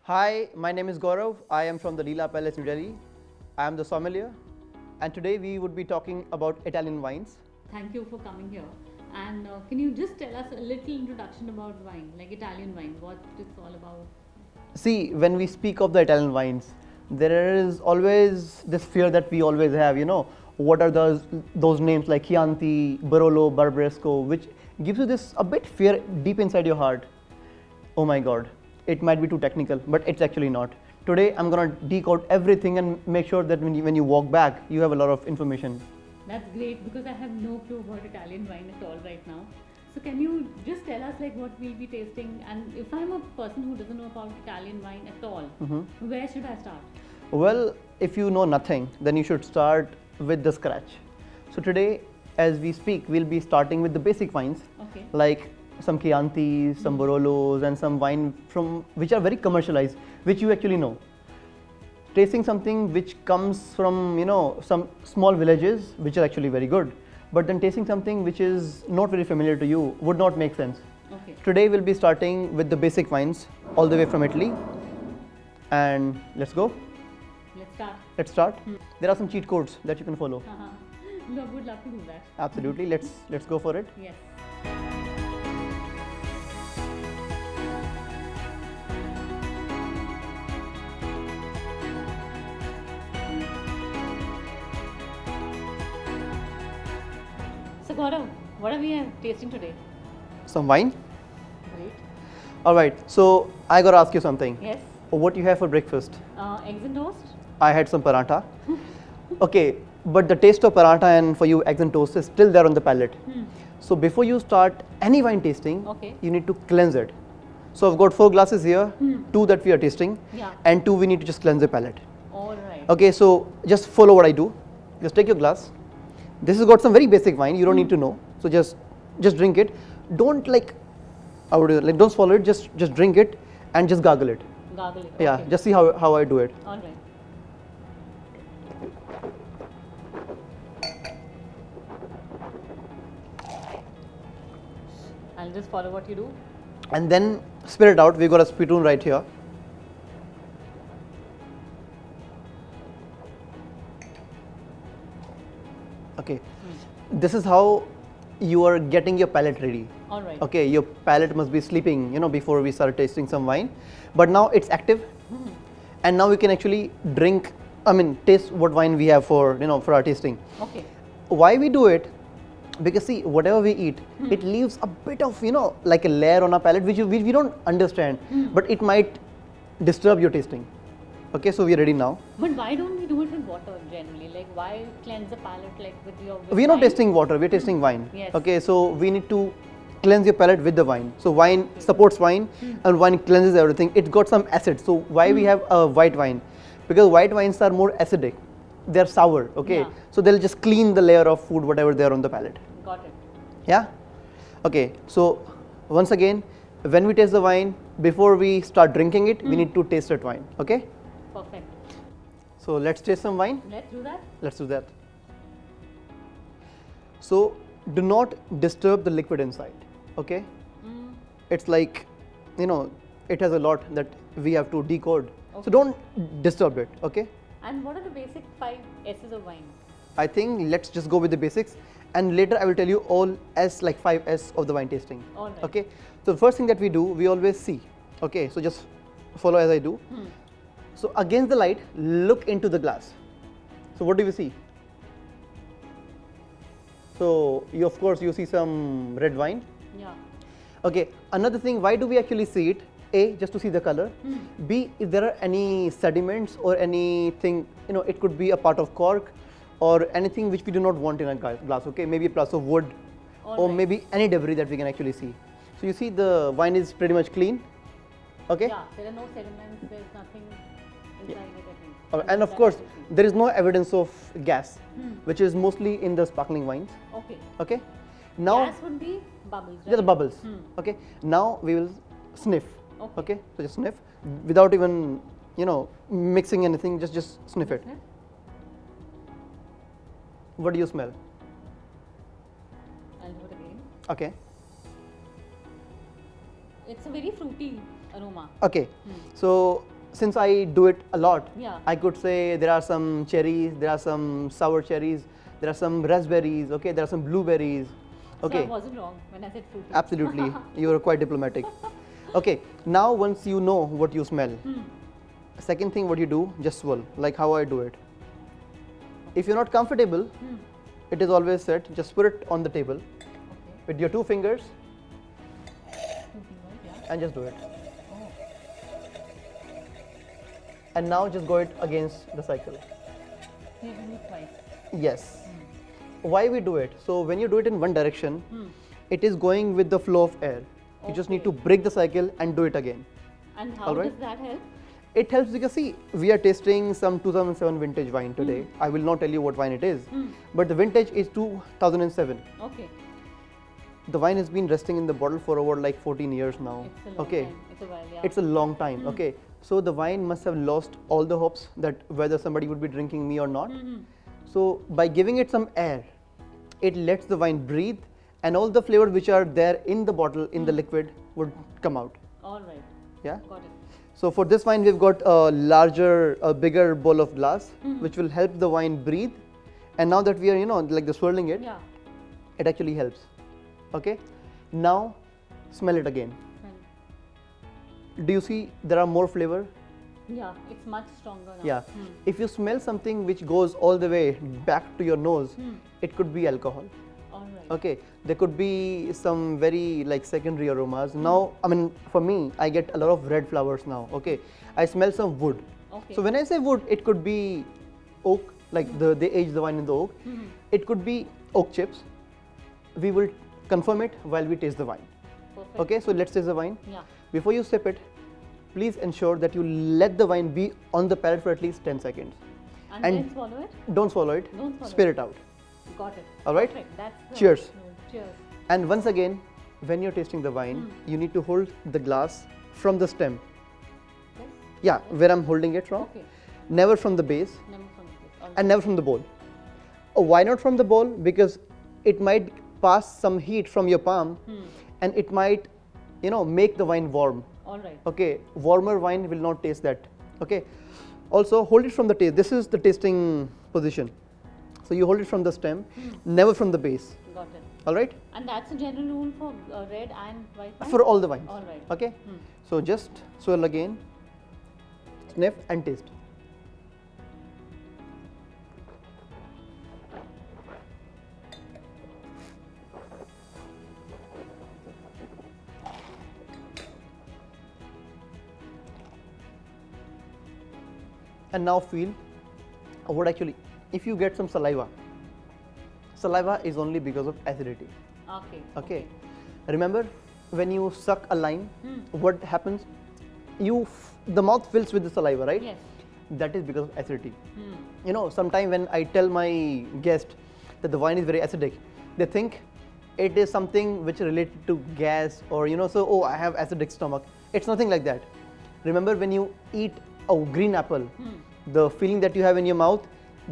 Hi, my name is Gaurav. I am from the Leela Palace, New Delhi. I am the sommelier, and today we would be talking about Italian wines. Thank you for coming here. And can you just tell us a little introduction about wine, like Italian wine, what it's all about? See, when we speak of the Italian wines, there is always this fear that we always have. What are those names like Chianti, Barolo, Barbaresco, which gives you this a bit fear deep inside your heart. Oh my God, it might be too technical, but it's actually not. Today, I'm gonna decode everything and make sure that when you walk back, you have a lot of information. That's great because I have no clue about Italian wine at all right now. So can you just tell us like what we'll be tasting? And if I'm a person who doesn't know about Italian wine at all, where should I start? Well, if you know nothing, then you should start with the scratch. So today, as we speak, we'll be starting with the basic wines, Okay. like some Chiantis, some Barolos, and some wine from which are very commercialized, which you actually know. Tasting something which comes from some small villages, which are actually very good, but then tasting something which is not very familiar to you would not make sense. Okay. Today we'll be starting with the basic wines all the way from Italy, and let's go. Let's start. Let's start. There are some cheat codes that you can follow. No, would love to do that. Absolutely. Let's go for it. Yes. So Gaurav, what are we tasting today? Some wine. Great. All right. So I gotta ask you something. Yes. What you have for breakfast? Eggs and toast? I had some paratha. Okay, but the taste of paratha and for you eggs and toast is still there on the palate. So before you start any wine tasting, Okay. you need to cleanse it. So I've got 4 glasses here, 2 that we are tasting, Yeah. and 2 we need to just cleanse the palate. All right. Okay, so just follow what I do. Just take your glass. This has got some very basic wine. You don't need to know. So just drink it. Don't don't swallow it. Just drink it and just gargle it. Gargle it. Yeah, Okay. just see how I do it. All right. I'll just follow what you do. And then spit it out. We got a spittoon right here. Okay, this is how you are getting your palate ready. All right. Okay, your palate must be sleeping, before we start tasting some wine. But now it's active, and now we can actually taste what wine we have for our tasting. Okay. Why we do it? Because see, whatever we eat, it leaves a bit of like a layer on our palate which we don't understand, but it might disturb your tasting. Okay, so we are ready now. But why don't we do it with water generally? Like why cleanse the palate like with We are not wine? tasting water, we're tasting wine. Yes. Okay, so we need to cleanse your palate with the wine. So wine supports wine, and wine cleanses everything. It's got some acid. So why we have a white wine? Because white wines are more acidic. They're sour, okay? Yeah. So they'll just clean the layer of food, whatever there on the palate. Got it. Yeah? Okay, so once again, when we taste the wine, before we start drinking it, we need to taste that wine, okay? Perfect. So let's taste some wine. Let's do that. Let's do that. So do not disturb the liquid inside, okay? It's like, it has a lot that we have to decode. So Okay. don't disturb it, okay? And what are the basic 5 S's of wine? I think let's just go with the basics, and later I will tell you all S, like 5S of the wine tasting. All right. Okay. So the first thing that we do, we always see. Okay. So just follow as I do. So against the light, look into the glass. So what do you see? So of course you see some red wine. Yeah. Okay. Another thing, why do we actually see it? A, just to see the color. B, if there are any sediments or anything, it could be a part of cork or anything which we do not want in a glass. Okay, maybe a piece of wood, All or right. maybe any debris that we can actually see. So you see the wine is pretty much clean. Okay. Yeah. There are no sediments. There's nothing inside it. I think. And of That course, I will see. there is no evidence of gas, which is mostly in the sparkling wines. Okay. Okay. Now, Gas would be bubbles. yeah, the right? bubbles. Okay. Now we will sniff. Okay. So just sniff without even mixing anything. Just sniff it. Sniff. What do you smell? I'll do it again. Okay. It's a very fruity aroma. Okay. So since I do it a lot, Yeah. I could say there are some cherries, there are some sour cherries, there are some raspberries, okay, there are some blueberries. So Okay, I wasn't wrong when I said fruity. absolutely, you are quite diplomatic. Okay, now once you know what you smell, second thing what you do, just swirl, like how I do it. If you're not comfortable, it is always said, just put it on the table Okay. with your two fingers 2 fingers, yeah. and just do it. Oh. And now just go it against the cycle. So you do it twice. Yes. Why we do it? So when you do it in one direction, it is going with the flow of air. You just need to Okay. break the cycle and do it again. And how Alright. does that help? It helps because see, we are tasting some 2007 vintage wine today. I will not tell you what wine it is, but the vintage is 2007. Okay. The wine has been resting in the bottle for over like 14 years now. It's a long Okay. time. It's a while, yeah. It's a long time. Okay. So the wine must have lost all the hopes that whether somebody would be drinking me or not. So by giving it some air, it lets the wine breathe, and all the flavors which are there in the bottle, in the liquid, would come out. All right. Yeah. Got it. So for this wine, we've got a bigger bowl of glass, which will help the wine breathe. And now that we are, like the swirling it, Yeah. it actually helps. Okay. Now, smell it again. Well, Do you see there are more flavor? yeah, it's much stronger now. Yeah. If you smell something which goes all the way back to your nose, it could be alcohol. All right. Okay, there could be some very like secondary aromas. Now, I mean, for me, I get a lot of red flowers now. Okay, I smell some wood. Okay. So when I say wood, it could be oak, like they age the wine in the oak. It could be oak chips. We will confirm it while we taste the wine. Perfect. Okay, so let's taste the wine. Yeah. Before you sip it, please ensure that you let the wine be on the palate for at least 10 seconds. And, And- then swallow it. Don't swallow it. Don't swallow Spit it out. Got it. All right. Perfect. That's the Cheers. rule. Cheers. And once again, when you're tasting the wine, you need to hold the glass from the stem. Yes. Yeah, where I'm holding it from. Okay. Never from the base Never from the face. All right. and never from the bowl. Why not from the bowl? Because it might pass some heat from your palm and it might, make the wine warm. All right. Okay, warmer wine will not taste that. Okay, also hold it from the taste. This is the tasting position. So you hold it from the stem, never from the base. Got it. All right, And that's a general rule for red and white wine? for all the wines. All right. Okay, so just swirl again, sniff and taste. And now feel what actually, if you get some saliva is only because of acidity. Okay. Okay. Remember when you suck a lime, what happens? The mouth fills with the saliva, right? Yes. That is because of acidity. Sometime when I tell my guest that the wine is very acidic, they think it is something which is related to gas or I have acidic stomach. It's nothing like that. Remember when you eat a green apple, the feeling that you have in your mouth,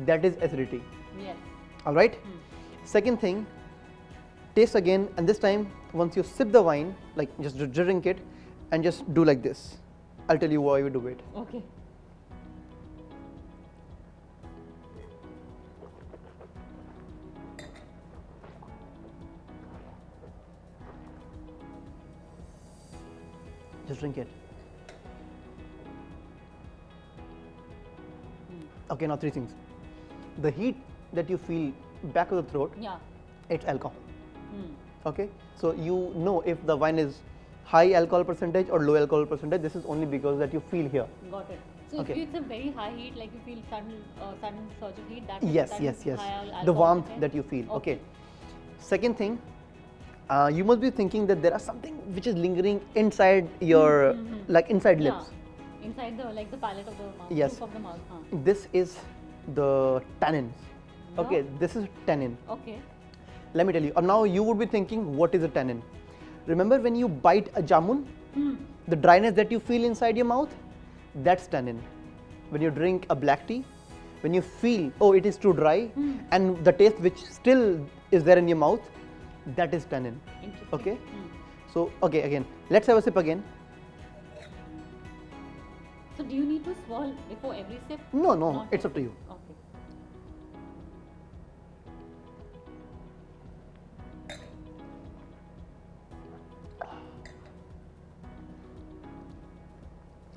that is acidity. Yes. All right. Second thing, taste again, and this time once you sip the wine, like just drink it and just do like this. I'll tell you why we do it. Okay. Just drink it. Okay, now three things. The heat that you feel back of the throat, Yeah. it's alcohol. Okay, so you know if the wine is high alcohol percentage or low alcohol percentage. This is only because that you feel here. Got it. So Okay. if it's a very high heat, like you feel sudden surge of heat, that Yes, that yes, is yes. high alcohol The warmth content? that you feel. Okay. Second thing, you must be thinking that there are something which is lingering inside your, like inside Yeah. lips. Inside the palate of the mouth. Yes. Roof of the mouth. Huh. This is the tannins. Okay, Yeah. this is tannin. Okay. Let me tell you. Now you would be thinking, what is a tannin? Remember when you bite a jamun, the dryness that you feel inside your mouth, that's tannin. When you drink a black tea, when you feel, oh, it is too dry, and the taste which still is there in your mouth, that is tannin. Interesting. Okay. So, okay, again, let's have a sip again. So do you need to swirl before every sip? No, no, Not it's up to you. Okay.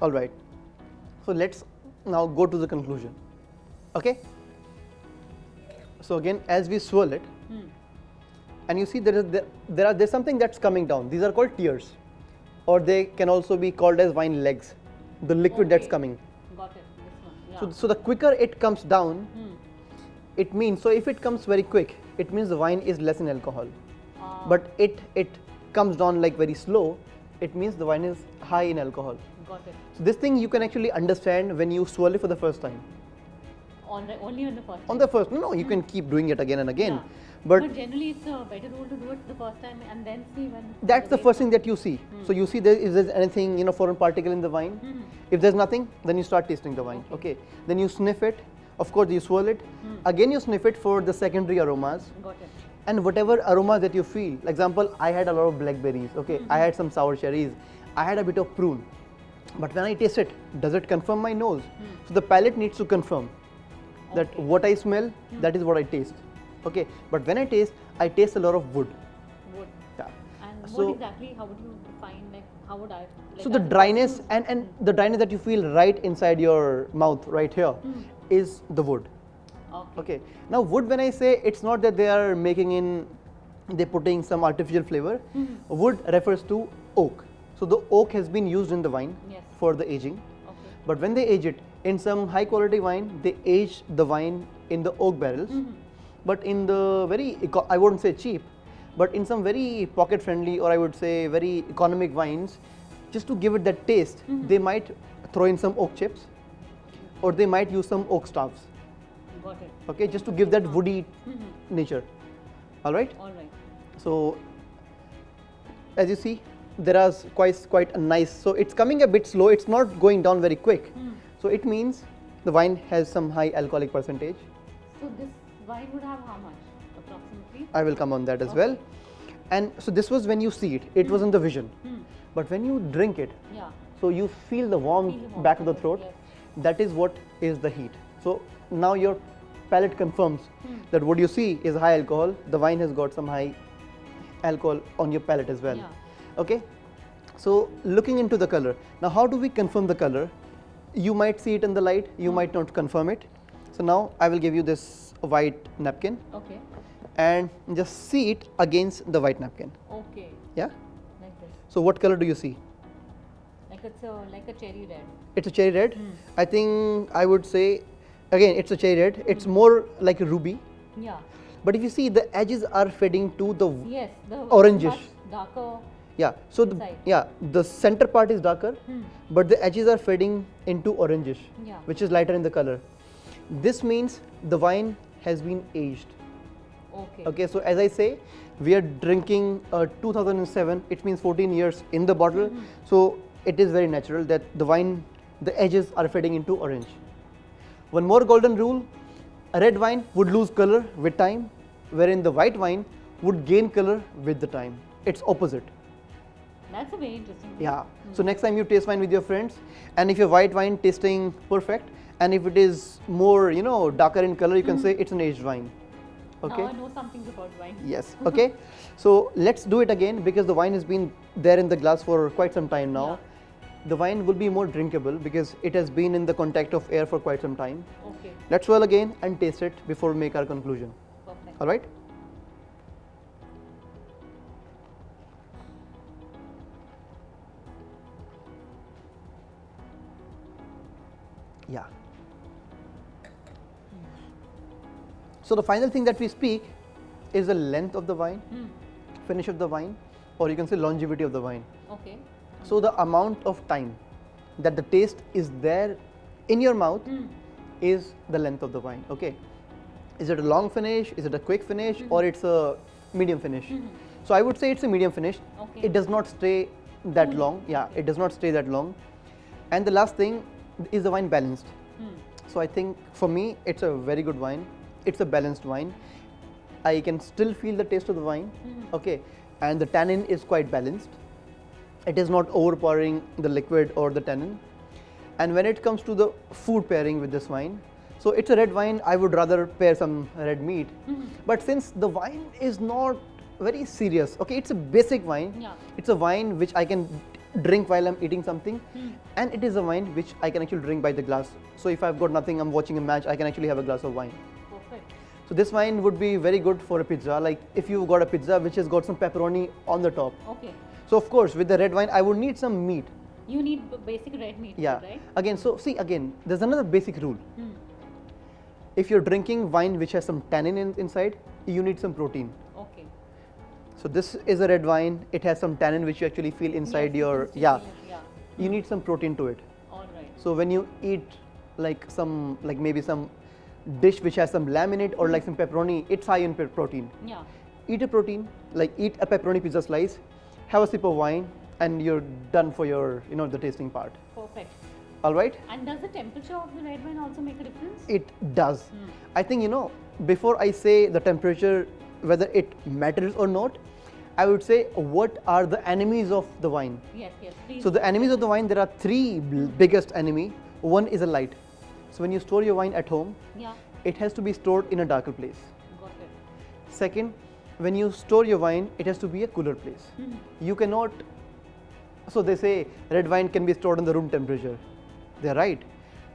All right. So let's now go to the conclusion. Okay. So again, as we swirl it, and you see there's something that's coming down. These are called tears, or they can also be called as wine legs, the liquid that's Okay. coming. Got it. This one. Yeah. So the quicker it comes down, it means, so if it comes very quick, it means the wine is less in alcohol. But it comes down like very slow, it means the wine is high in alcohol. Got it. So this thing you can actually understand when you swirl it for the first time. Only on the first. On time. the first, no, you can keep doing it again and again. Yeah. But generally, it's a better rule to do it the first time and then see when. that's the way first thing that you see. So you see is there anything, foreign particle in the wine. If there's nothing, then you start tasting the wine. Okay. Then you sniff it. Of course, you swirl it. Again, you sniff it for the secondary aromas. Got it. And whatever aromas that you feel. Like example, I had a lot of blackberries. Okay. I had some sour cherries. I had a bit of prune. But when I taste it, does it confirm my nose? So the palate needs to confirm that Okay. what I smell, that is what I taste. Okay. But when I taste a lot of wood. Wood. Yeah. And So- what exactly? How would you define? Like, how would I? Like, So the as a dryness person and the dryness that you feel right inside your mouth, right here, is the wood. Okay. Okay. Now wood, when I say, it's not that they are they're putting some artificial flavor. Wood refers to oak. So the oak has been used in the wine Yes. for the aging. Okay. But when they age it, in some high quality wine, they age the wine in the oak barrels. But in the I wouldn't say cheap, but in some very pocket friendly, or I would say very economic wines, just to give it that taste, they might throw in some oak chips, or they might use some oak staves. Got it. Okay, just to give that woody nature. All right. All right. So as you see, there are quite a nice. So it's coming a bit slow. It's not going down very quick. So it means the wine has some high alcoholic percentage. So this wine would have how much approximately? I will come on that as Okay. well. And so this was when you see it. It wasn't the vision. But when you drink it, Yeah. so you feel the warmth Feel the warmth back of the of it, throat. yes. That is what is the heat. So now your palate confirms that what you see is high alcohol. The wine has got some high alcohol on your palate as well. Yeah. Okay. So looking into the color. Now how do we confirm the color? You might see it in the light. You might not confirm it. So now I will give you this white napkin Okay. and just see it against the white napkin. Okay. Yeah. Like this. So what color do you see? Like it's like a cherry red. It's a cherry red. I think I would say, again, it's a cherry red. It's more like a ruby. Yeah. But if you see, the edges are fading to the Yes. The Orangish. much darker. yeah. So Inside. the center part is darker, but the edges are fading into orangish, Yeah. which is lighter in the color. This means the wine has been aged. Okay. Okay. So as I say, we are drinking 2007. It means 14 years in the bottle. So it is very natural that the wine, the edges are fading into orange. One more golden rule: a red wine would lose color with time, wherein the white wine would gain color with the time. It's opposite. That's a very interesting. Yeah. So next time you taste wine with your friends, and if your white wine tasting perfect, and if it is more, darker in color, you can say it's an aged wine. Okay. Now I know some things about wine. Yes. Okay. So let's do it again, because the wine has been there in the glass for quite some time now. Yeah. The wine will be more drinkable because it has been in the contact of air for quite some time. Okay. Let's swirl again and taste it before we make our conclusion. Perfect. All right. Yeah. So the final thing that we speak is the length of the wine, finish of the wine, or you can say longevity of the wine. Okay. So the amount of time that the taste is there in your mouth is the length of the wine. Okay. Is it a long finish? Is it a quick finish? Or it's a medium finish? So I would say it's a medium finish. Okay. It does not stay that long. Yeah, it does not stay that long. And the last thing is the wine balanced. So I think for me it's a very good wine. It's a balanced wine. I can still feel the taste of the wine. Okay. And the tannin is quite balanced. It is not overpowering the liquid or the tannin. And when it comes to the food pairing with this wine, so it's a red wine, I would rather pair some red meat. But since the wine is not very serious, okay, it's a basic wine. Yeah. It's a wine which I can drink while I'm eating something, and it is a wine which I can actually drink by the glass. So if I've got nothing, I'm watching a match, I can actually have a glass of wine. Perfect. So this wine would be very good for a pizza. Like if you've got a pizza which has got some pepperoni on the top. Okay. So of course, with the red wine, I would need some meat. You need basic red meat, Yeah. right? Again, so see again, there's another basic rule. Hmm. If you're drinking wine which has some tannin inside, you need some protein. Okay. So this is a red wine. It has some tannin which you actually feel inside Yes, you your can still yeah. feel it, yeah. You need some protein to it. All right. So when you eat like maybe some dish which has some lamb in it or like some pepperoni, it's high in protein. Yeah. Eat a protein, like eat a pepperoni pizza slice, have a sip of wine, and you're done for your the tasting part. Perfect. All right. And does the temperature of the red wine also make a difference? It does. I think before I say the temperature, whether it matters or not, I would say what are the enemies of the wine. Yes, yes, please. So the enemies of the wine, there are three biggest enemy. One is a light. So when you store your wine at home, Yeah, it has to be stored in a darker place. got it. Second, when you store your wine, it has to be a cooler place. You cannot. So they say red wine can be stored in the room temperature. They're right,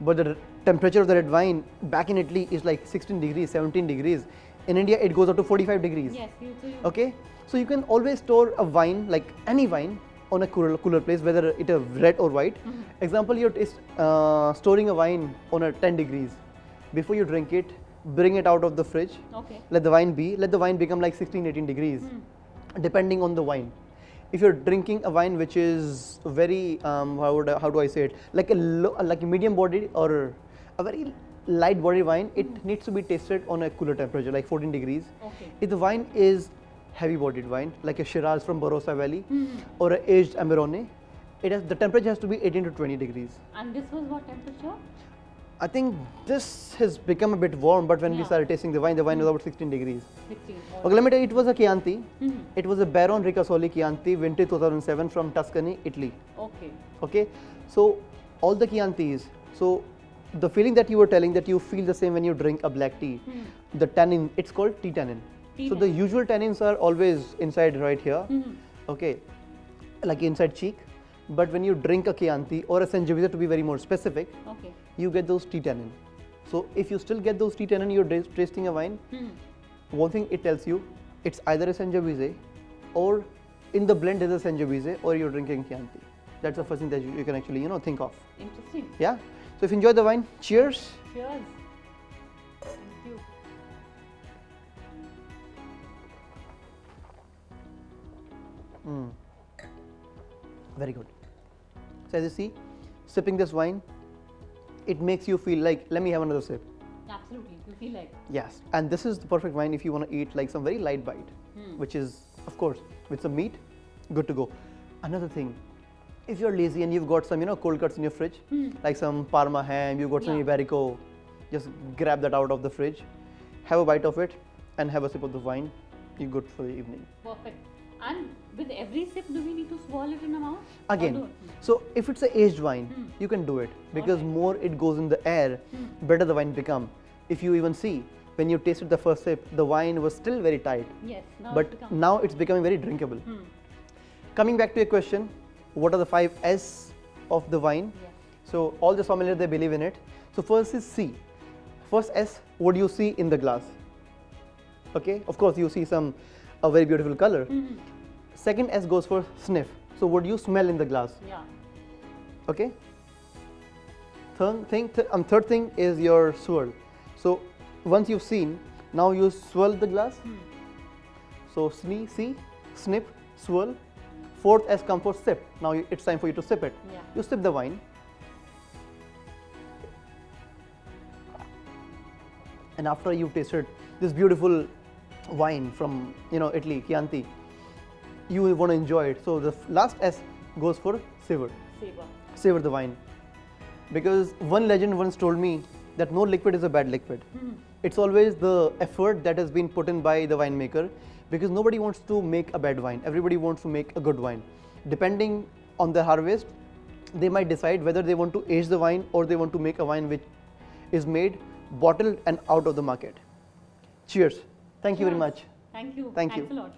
but the temperature of the red wine back in Italy is like 16 degrees, 17 degrees. In India, it goes up to 45 degrees. Yes, you too. Okay, so you can always store a wine, like any wine, on a cooler place, whether it is red or white. Example, you're storing a wine on a 10 degrees. Before you drink it, bring it out of the fridge. Okay. Let the wine become like 16, 18 degrees, depending on the wine. If you're drinking a wine which is very, how do I say it, like a medium bodied or a very light bodied wine, it needs to be tasted on a cooler temperature, like 14 degrees. Okay. If the wine is heavy bodied wine, like a Shiraz from Barossa Valley or an aged Amarone, the temperature has to be 18 to 20 degrees. And this was what temperature? I think this has become a bit warm, but when we Yeah. started tasting the wine was about 16 degrees. 16. Okay, let me tell you, it was a Chianti. It was a Baron Ricasoli Chianti, vintage 2007 from Tuscany, Italy. Okay. Okay, so all the Chiantis, so the feeling that you were telling that you feel the same when you drink a black tea, the tannin, it's called tea tannin. Tea So the tannin. usual tannins are always inside right here, okay, like inside cheek. But when you drink a Chianti or a Sangiovese, to be very more specific, Okay. you get those tea tannin. So if you still get those tea tannin, you're tasting a wine. One thing it tells you, it's either a Sangiovese or in the blend is a Sangiovese or you're drinking Chianti. That's the first thing that you can actually think of. Interesting. Yeah. So if you enjoy the wine, cheers. Cheers. Thank you. Very good. So as you see, sipping this wine, it makes you feel like, let me have another sip. Absolutely. You feel like. Yes. And this is the perfect wine if you want to eat like some very light bite, which is, of course, with some meat, good to go. Another thing, if you're lazy and you've got some, cold cuts in your fridge, like some Parma ham, you've got some Yeah. Iberico, just grab that out of the fridge, have a bite of it, and have a sip of the wine. You're good for the evening. Perfect. And with every sip, do we need to swirl it in our mouth? Or Again, do- so if it's an aged wine, you can do it because Alright. more it goes in the air, better the wine become. If you even see, when you tasted the first sip, the wine was still very tight, Yes. Now but it's become- now it's becoming very drinkable. Coming back to your question, what are the 5 S of the wine? Yes. So all the sommeliers, they believe in it. So first is C. First S, what do you see in the glass? Okay, of course you see a very beautiful color. Second S goes for sniff. So what do you smell in the glass? Yeah. Okay. Third thing is your swirl. So once you've seen, now you swirl the glass. So see, snip, swirl. Fourth S comes for sip. Now it's time for you to sip it. Yeah. You sip the wine. And after you've tasted this beautiful wine from Italy, Chianti, you will want to enjoy it. So the last S goes for savor. Savor. Savor the wine. Because one legend once told me that no liquid is a bad liquid. It's always the effort that has been put in by the winemaker, because nobody wants to make a bad wine. Everybody wants to make a good wine. Depending on the harvest, they might decide whether they want to age the wine or they want to make a wine which is made, bottled and out of the market. Cheers. Thank you very much. Thank you. Thank Thanks you. a lot.